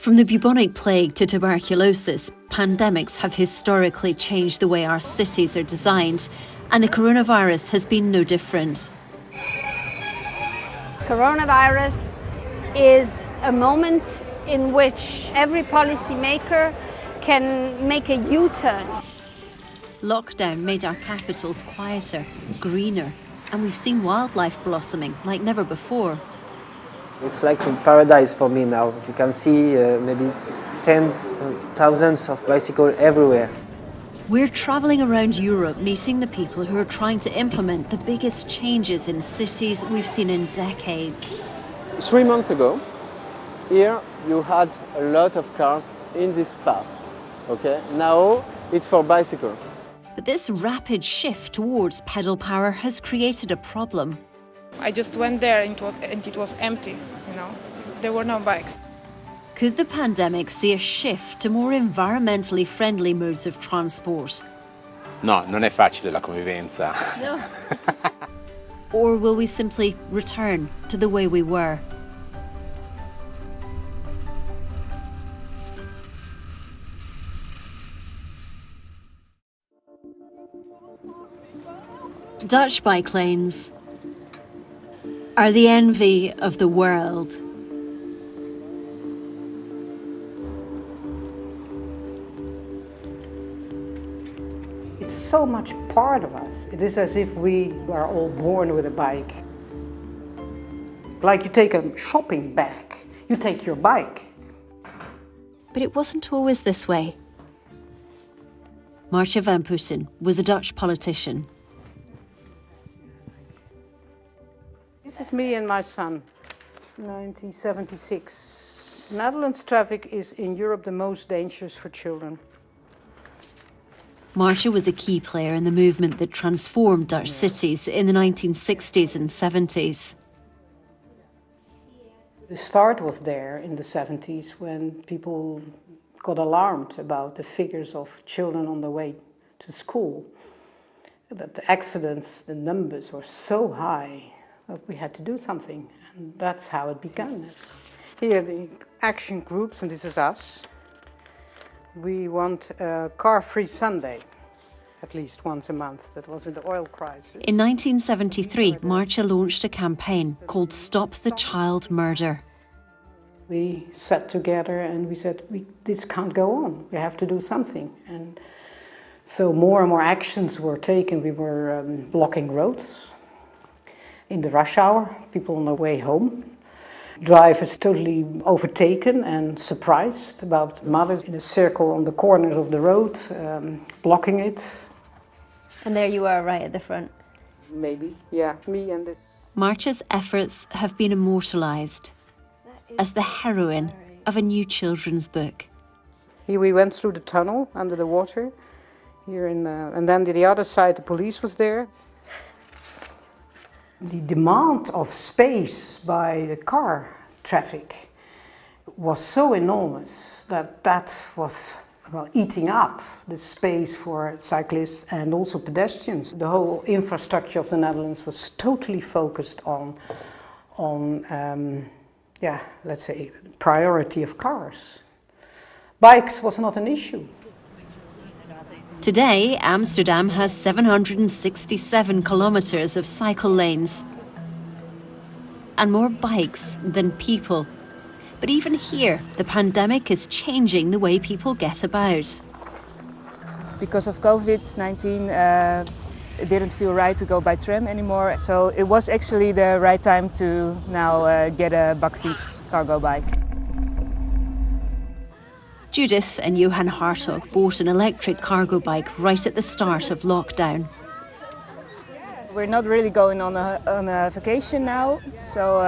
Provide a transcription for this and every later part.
From the bubonic plague to tuberculosis, pandemics have historically changed the way our cities are designed, and the coronavirus has been no different. Coronavirus is a moment in which every policymaker can make a U-turn. Lockdown made our capitals quieter, greener, and we've seen wildlife blossoming like never before. It's like a paradise for me now. You can see maybe 10,000 of bicycles everywhere. We're travelling around Europe meeting the people who are trying to implement the biggest changes in cities we've seen in decades. 3 months ago, here you had a lot of cars in this path. Okay? Now it's for bicycles. But this rapid shift towards pedal power has created a problem. I just went there and it was empty, There were no bikes. Could the pandemic see a shift to more environmentally friendly modes of transport? No, non è facile la convivenza. No. Or will we simply return to the way we were? Dutch bike lanes are the envy of the world. It's so much part of us. It is as if we are all born with a bike. Like you take a shopping bag, you take your bike. But it wasn't always this way. Martje van Putten was a Dutch politician. This is me and my son, 1976. Netherlands traffic is in Europe the most dangerous for children. Martje was a key player in the movement that transformed Dutch cities in the 1960s and 70s. The start was there in the 70s when people got alarmed about the figures of children on the way to school. That the accidents, the numbers were so high that we had to do something, and that's how it began. Here the action groups, and this is us. We want a car-free Sunday, at least once a month. That was in the oil crisis. In 1973, Martje launched a campaign called Stop the Child Murder. We sat together and we said, this can't go on. We have to do something. And so more and more actions were taken. We were blocking roads in the rush hour, people on their way home. Drivers totally overtaken and surprised about mothers in a circle on the corners of the road, blocking it. And there you are, right at the front. Maybe, yeah, me and this. Martje's efforts have been immortalised as the heroine of a new children's book. Here we went through the tunnel under the water, here and then the other side the police was there. The demand of space by the car traffic was so enormous that was eating up the space for cyclists and also pedestrians. The whole infrastructure of the Netherlands was totally focused on let's say, priority of cars. Bikes was not an issue. Today, Amsterdam has 767 kilometres of cycle lanes and more bikes than people. But even here, the pandemic is changing the way people get about. Because of COVID-19, it didn't feel right to go by tram anymore. So it was actually the right time to now get a Bakfiets cargo bike. Judith and Johan Hartog bought an electric cargo bike right at the start of lockdown. We're not really going on a vacation now, so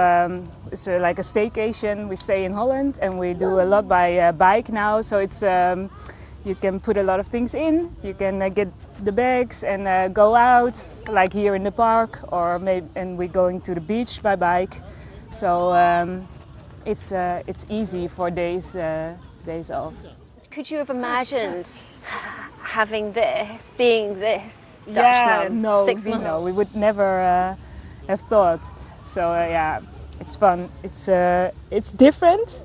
it's like a staycation. We stay in Holland and we do a lot by bike now, so it's you can put a lot of things in. You can get the bags and go out, like here in the park, or maybe and we're going to the beach by bike. So it's easy for days off. Could you have imagined having this, being this Dutch mum, no, 6 months? we would never have thought. So yeah, it's fun. It's different.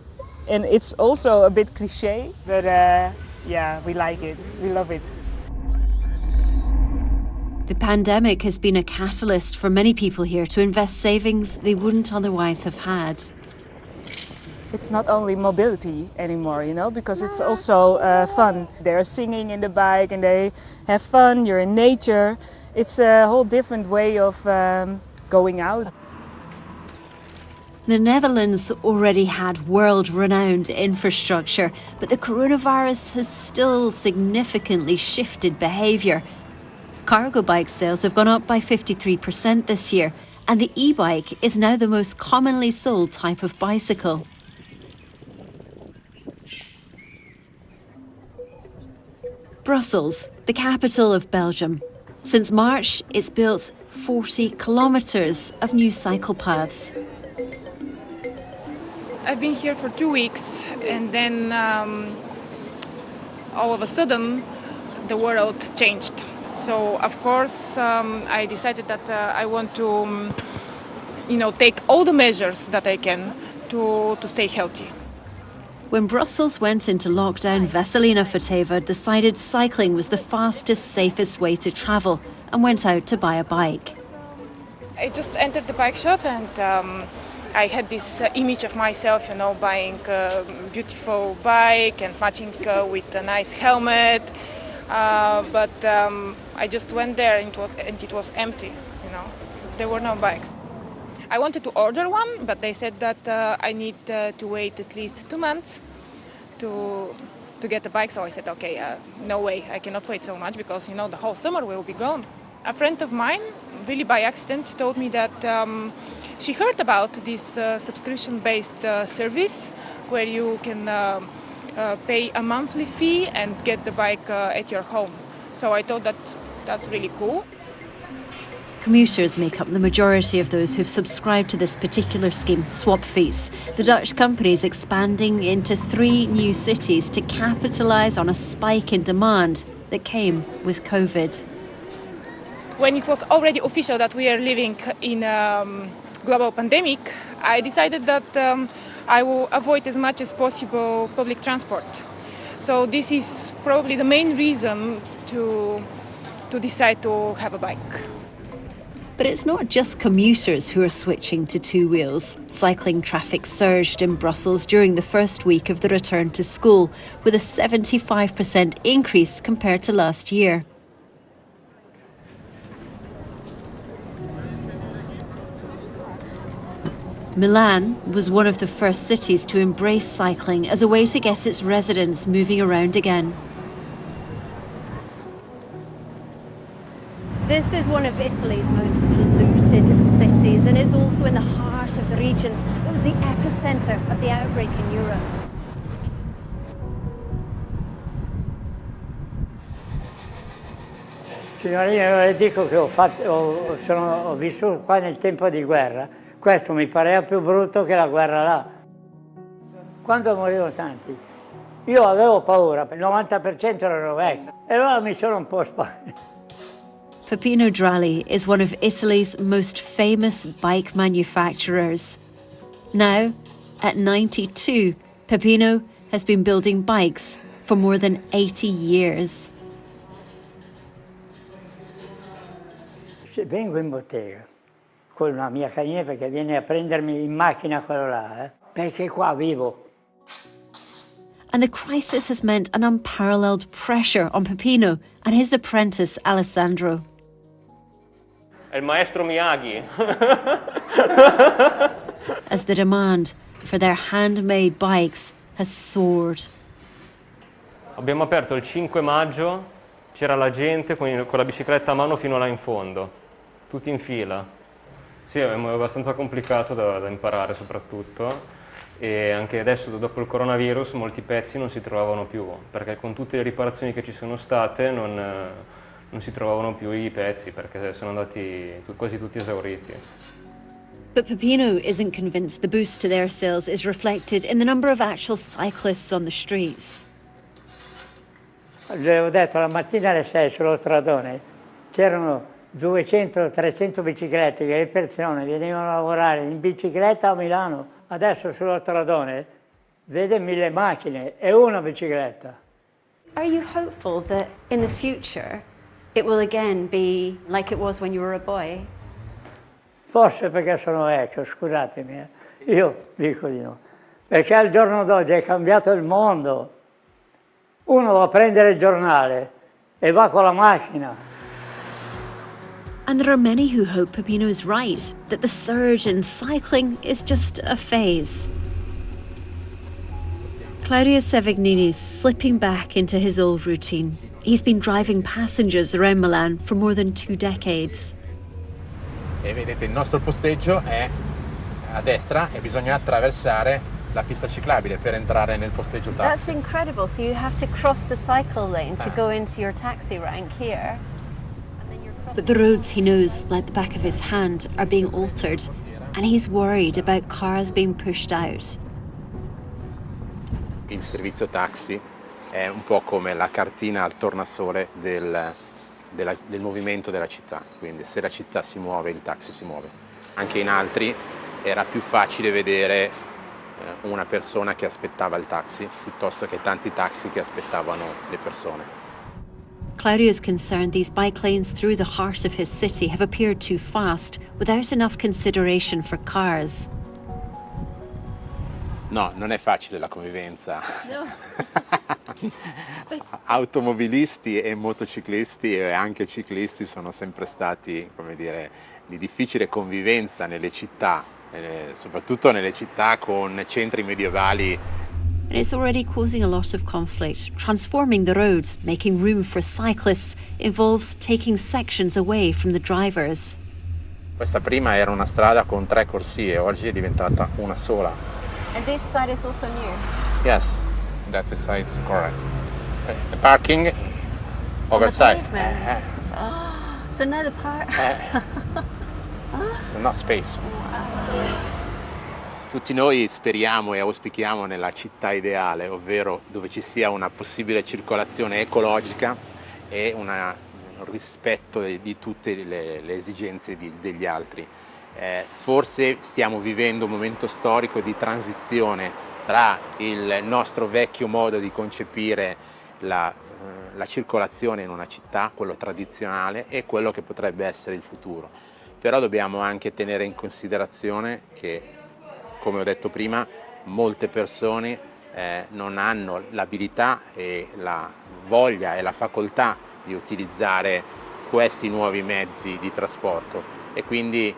And it's also a bit cliché, but yeah, we like it. We love it. The pandemic has been a catalyst for many people here to invest savings they wouldn't otherwise have had. It's not only mobility anymore, you know, because it's also fun. They're singing in the bike and they have fun, you're in nature. It's a whole different way of going out. The Netherlands already had world-renowned infrastructure, but the coronavirus has still significantly shifted behaviour. Cargo bike sales have gone up by 53% this year, and the e-bike is now the most commonly sold type of bicycle. Brussels, the capital of Belgium. Since March, it's built 40 kilometres of new cycle paths. I've been here for 2 weeks, and then all of a sudden the world changed. So of course I decided that I want to take all the measures that I can to stay healthy. When Brussels went into lockdown, Veselina Fateva decided cycling was the fastest, safest way to travel and went out to buy a bike. I just entered the bike shop and I had this image of myself, buying a beautiful bike and matching with a nice helmet. But I just went there and it was empty, There were no bikes. I wanted to order one, but they said that I need to wait at least 2 months to get a bike. So I said, okay, no way, I cannot wait so much because, the whole summer will be gone. A friend of mine, really by accident, told me that she heard about this subscription-based service where you can pay a monthly fee and get the bike at your home. So I thought that's really cool. Commuters make up the majority of those who've subscribed to this particular scheme, Swapfiets. The Dutch company is expanding into 3 new cities to capitalise on a spike in demand that came with COVID. When it was already official that we are living in a global pandemic, I decided that I will avoid as much as possible public transport. So this is probably the main reason to decide to have a bike. But it's not just commuters who are switching to 2 wheels. Cycling traffic surged in Brussels during the first week of the return to school, with a 75% increase compared to last year. Milan was one of the first cities to embrace cycling as a way to get its residents moving around again. This is one of Italy's most polluted cities, and it's also in the heart of the region. It was the epicenter of the outbreak in Europe. Signorina, le dico che ho vissuto qua nel tempo di guerra. Questo mi pareva più brutto che la guerra là. Quando morivano tanti, io avevo paura, il 90% erano vecchi. E allora mi sono un po' spaventato. Peppino Draghi is one of Italy's most famous bike manufacturers. Now, at 92, Peppino has been building bikes for more than 80 years. Se vengo in bottega con una mia carniera perché viene a prendermi in macchina quello là, perché qua vivo. And the crisis has meant an unparalleled pressure on Peppino and his apprentice Alessandro. È il maestro Miyagi. As the demand for their handmade bikes has soared. Abbiamo aperto il 5 maggio, c'era la gente con la bicicletta a mano fino là in fondo, tutti in fila. Sì, è abbastanza complicato da imparare soprattutto. E anche adesso, dopo il coronavirus, molti pezzi non si trovavano più, perché con tutte le riparazioni che ci sono state non si trovavano più i pezzi, perché sono andati quasi tutti esauriti. But Peppino isn't convinced the boost to their sales is reflected in the number of actual cyclists on the streets. Avevo detto, la mattina alle 6 sullo stradone c'erano 200-300 biciclette che le persone venivano a lavorare in bicicletta a Milano. Adesso sullo stradone vede 1000 macchine e una bicicletta. Are you hopeful that in the future it will again be like it was when you were a boy? Forse perché sono vecchio, scusatemi, io dico di no. Perché al giorno d'oggi è cambiato il mondo. Uno va a prendere il giornale e va con la macchina. And there are many who hope Peppino is right, that the surge in cycling is just a phase. Claudio Sevignini's slipping back into his old routine. He's been driving passengers around Milan for more than 2 decades. E vedete il nostro posteggio è a destra e bisogna attraversare la pista ciclabile per entrare nel posteggio taxi. That's incredible. So you have to cross the cycle lane to go into your taxi rank here. But the roads he knows like the back of his hand are being altered, and he's worried about cars being pushed out. Il servizio taxi è un po' come la cartina al tornasole del movimento della città, quindi se la città si muove il taxi si muove. Anche in altri era più facile vedere una persona che aspettava il taxi piuttosto che tanti taxi che aspettavano le persone. Claudio is concerned these bike lanes through the heart of his city have appeared too fast without enough consideration for cars. No, non è facile la convivenza. No. Automobilisti e motociclisti e anche ciclisti sono sempre stati, come dire, di difficile convivenza nelle città, soprattutto nelle città con centri medievali. And it's already causing a lot of conflict. Transforming the roads, making room for cyclists, involves taking sections away from the drivers. Questa prima era una strada con 3 corsie, oggi è diventata una sola. And this side is also new? Yes, that is correct. The parking overside. So now the So not space. Tutti noi speriamo e auspichiamo nella città ideale, ovvero dove ci sia una possibile circolazione ecologica e un rispetto di tutte le esigenze degli altri. Forse stiamo vivendo un momento storico di transizione tra il nostro vecchio modo di concepire la circolazione in una città, quello tradizionale, e quello che potrebbe essere il futuro. Però dobbiamo anche tenere in considerazione che, come ho detto prima, molte persone non hanno l'abilità e la voglia e la facoltà di utilizzare questi nuovi mezzi di trasporto e quindi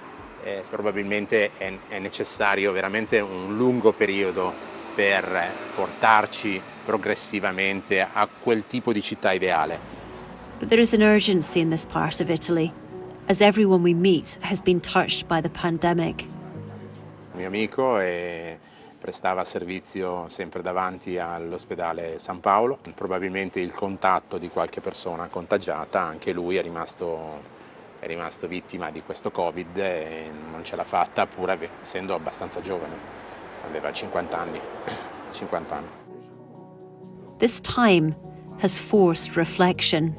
probabilmente è necessario veramente un lungo periodo per portarci progressivamente a quel tipo di città ideale. But there is an urgency in this part of Italy, as everyone we meet has been touched by the pandemic. Il mio amico prestava servizio sempre davanti all'ospedale San Paolo, probabilmente il contatto di qualche persona contagiata, anche lui è rimasto vittima di questo Covid e non ce l'ha fatta pur essendo abbastanza giovane, aveva 50 anni. This time has forced reflection.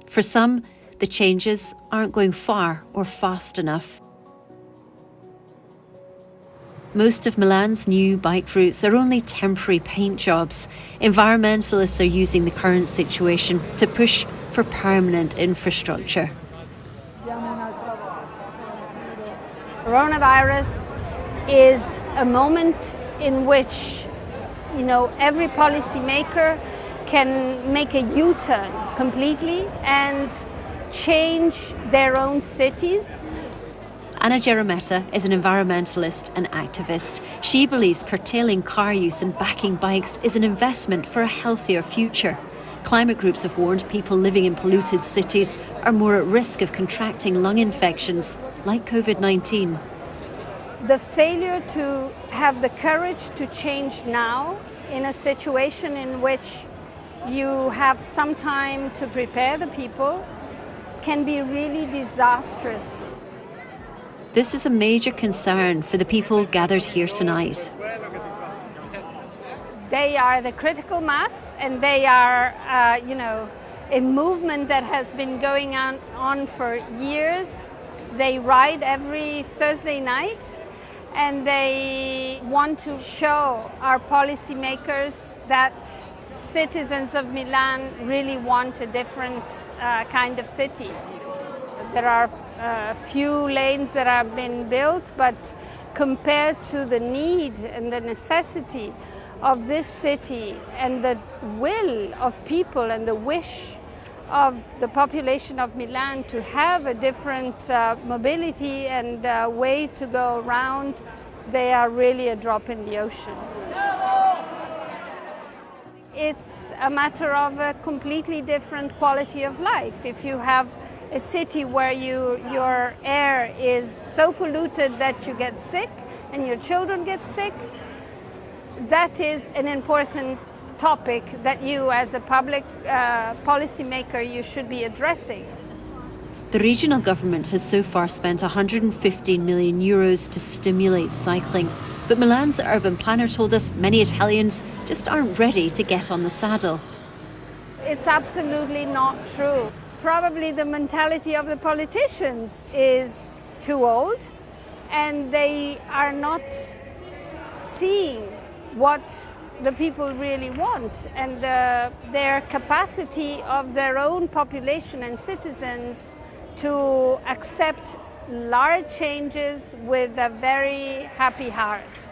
For some, the changes aren't going far or fast enough. Most of Milan's new bike routes are only temporary paint jobs. Environmentalists are using the current situation to push for permanent infrastructure. Coronavirus is a moment in which, every policymaker can make a U-turn completely and change their own cities. Anna Gerometta is an environmentalist and activist. She believes curtailing car use and backing bikes is an investment for a healthier future. Climate groups have warned people living in polluted cities are more at risk of contracting lung infections like COVID-19. The failure to have the courage to change now in a situation in which you have some time to prepare the people can be really disastrous. This is a major concern for the people gathered here tonight. They are the critical mass, and they are, a movement that has been going on for years. They ride every Thursday night, and they want to show our policymakers that citizens of Milan really want a different kind of city. There are a few lanes that have been built, but compared to the need and the necessity of this city and the will of people and the wish of the population of Milan to have a different mobility and way to go around, they are really a drop in the ocean. It's a matter of a completely different quality of life. If you have a city where your air is so polluted that you get sick and your children get sick, that is an important topic that you as a public policymaker you should be addressing. The regional government has so far spent €115 million to stimulate cycling. But Milan's urban planner told us many Italians just aren't ready to get on the saddle. It's absolutely not true. Probably the mentality of the politicians is too old, and they are not seeing what the people really want, and their capacity of their own population and citizens to accept large changes with a very happy heart.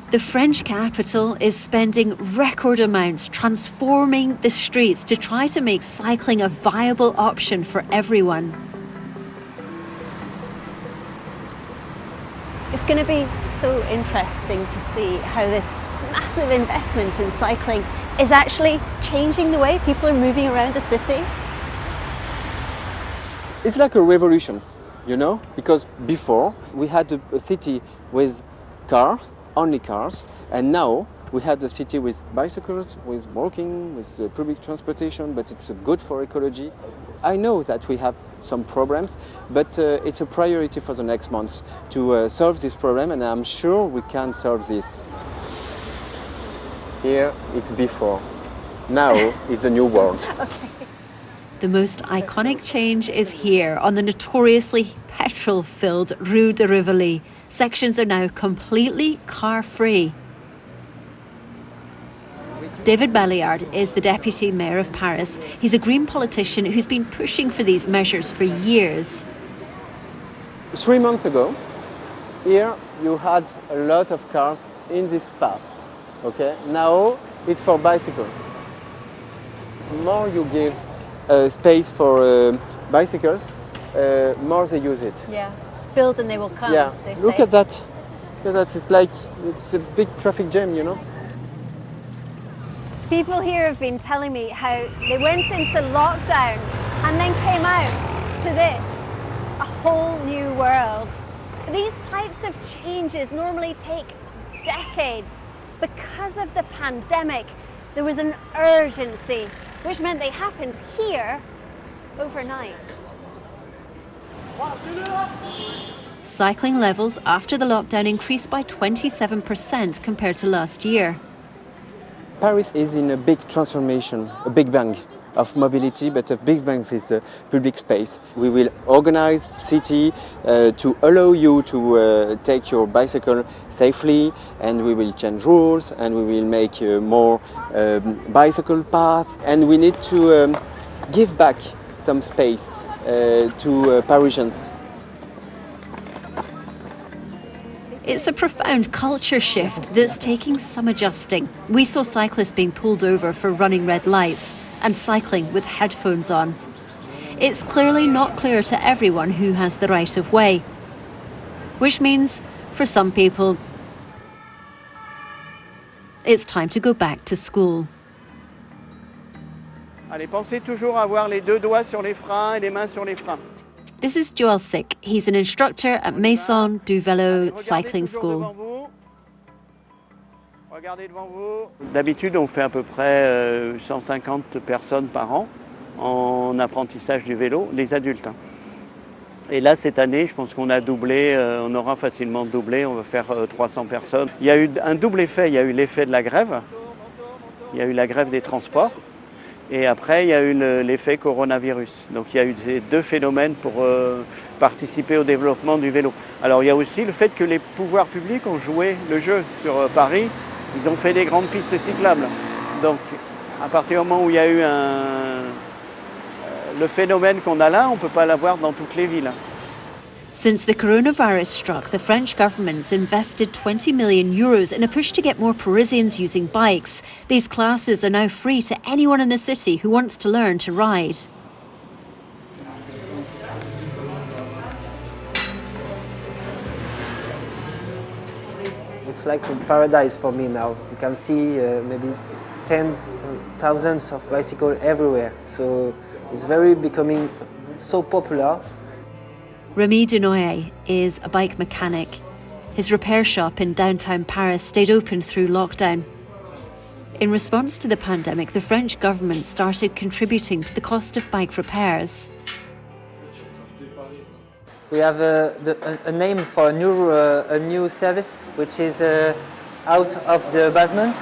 The French capital is spending record amounts transforming the streets to try to make cycling a viable option for everyone. It's going to be so interesting to see how this massive investment in cycling is actually changing the way people are moving around the city. It's like a revolution, you know, because before we had a city with cars, only cars, and now we had a city with bicycles, with walking, with public transportation, but it's good for ecology. I know that we have some problems, but it's a priority for the next months to solve this problem, and I'm sure we can solve this. Here it's before, now it's a new world. Okay. The most iconic change is here on the notoriously petrol-filled Rue de Rivoli. Sections are now completely car-free. David Belliard is the deputy mayor of Paris. He's a Green politician who's been pushing for these measures for years. 3 months ago, here you had a lot of cars in this path. Okay, now it's for bicycle. More you give space for bicycles, more they use it. Yeah, build and they will come. Yeah, they look say. at that. Look at that. It's like it's a big traffic jam, you know. People here have been telling me how they went into lockdown and then came out to this, a whole new world. These types of changes normally take decades. Because of the pandemic, there was an urgency, which meant they happened here overnight. Cycling levels after the lockdown increased by 27% compared to last year. Paris is in a big transformation, a big bang of mobility, but a big bang with public space. We will organize city to allow you to take your bicycle safely, and we will change rules, and we will make more bicycle paths, and we need to give back some space to Parisians. It's a profound culture shift that's taking some adjusting. We saw cyclists being pulled over for running red lights and cycling with headphones on. It's clearly not clear to everyone who has the right of way, which means for some people it's time to go back to school. Allez, pensez toujours à avoir les deux doigts sur les freins et les mains sur les freins. This is Joel Sick. He's an instructor at Maison du Vélo Cycling School. D'habitude, on fait à peu près 150 personnes par an en apprentissage du vélo, les adultes. Et là, cette année, je pense qu'on a doublé, on aura facilement doublé, on va faire 300 personnes. Il y a eu un double effet, il y a eu l'effet de la grève Il y a eu la grève des transports et après il y a eu l'effet coronavirus. Donc il y a eu ces deux phénomènes pour participer au développement du vélo. Alors il y a aussi le fait que les pouvoirs publics ont joué le jeu sur Paris. Ils ont fait des grandes pistes cyclables. Donc à partir du moment où il y a eu le phénomène qu'on a là, on ne peut pas l'avoir dans toutes les villes. Since the coronavirus struck, the French government's invested 20 million euros in a push to get more Parisians using bikes. These classes are now free to anyone in the city who wants to learn to ride. It's like a paradise for me now. You can see maybe 10,000 of bicycles everywhere. So it's becoming so popular. Rémi Denoyer is a bike mechanic. His repair shop in downtown Paris stayed open through lockdown. In response to the pandemic, the French government started contributing to the cost of bike repairs. We have a name for a new service, which is out of the basement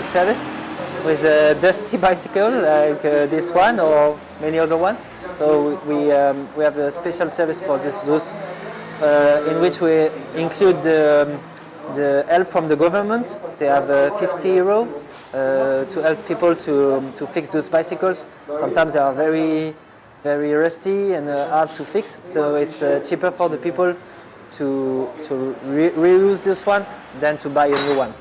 service, with a dusty bicycle like this one or many other one. So we have a special service for those, in which we include the help from the government. They have 50 euro to help people to fix those bicycles. Sometimes they are very rusty and hard to fix, so it's cheaper for the people to reuse this one than to buy a new one.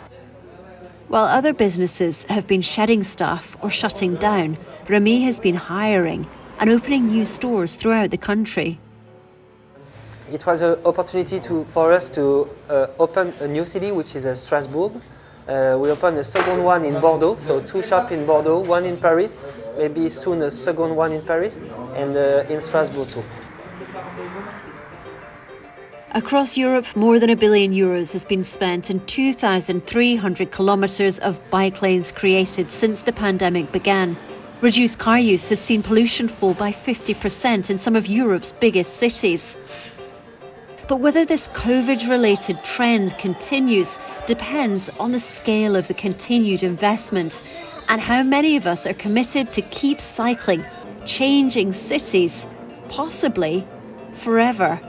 While other businesses have been shedding staff or shutting down, Rémi has been hiring and opening new stores throughout the country. It was an opportunity for us to open a new city, which is Strasbourg. We opened a second one in Bordeaux, so 2 shops in Bordeaux, 1 in Paris, maybe soon a second one in Paris, and in Strasbourg too. Across Europe, more than €1 billion has been spent and 2,300 kilometres of bike lanes created since the pandemic began. Reduced car use has seen pollution fall by 50% in some of Europe's biggest cities. But whether this COVID-related trend continues depends on the scale of the continued investment and how many of us are committed to keep cycling, changing cities, possibly forever.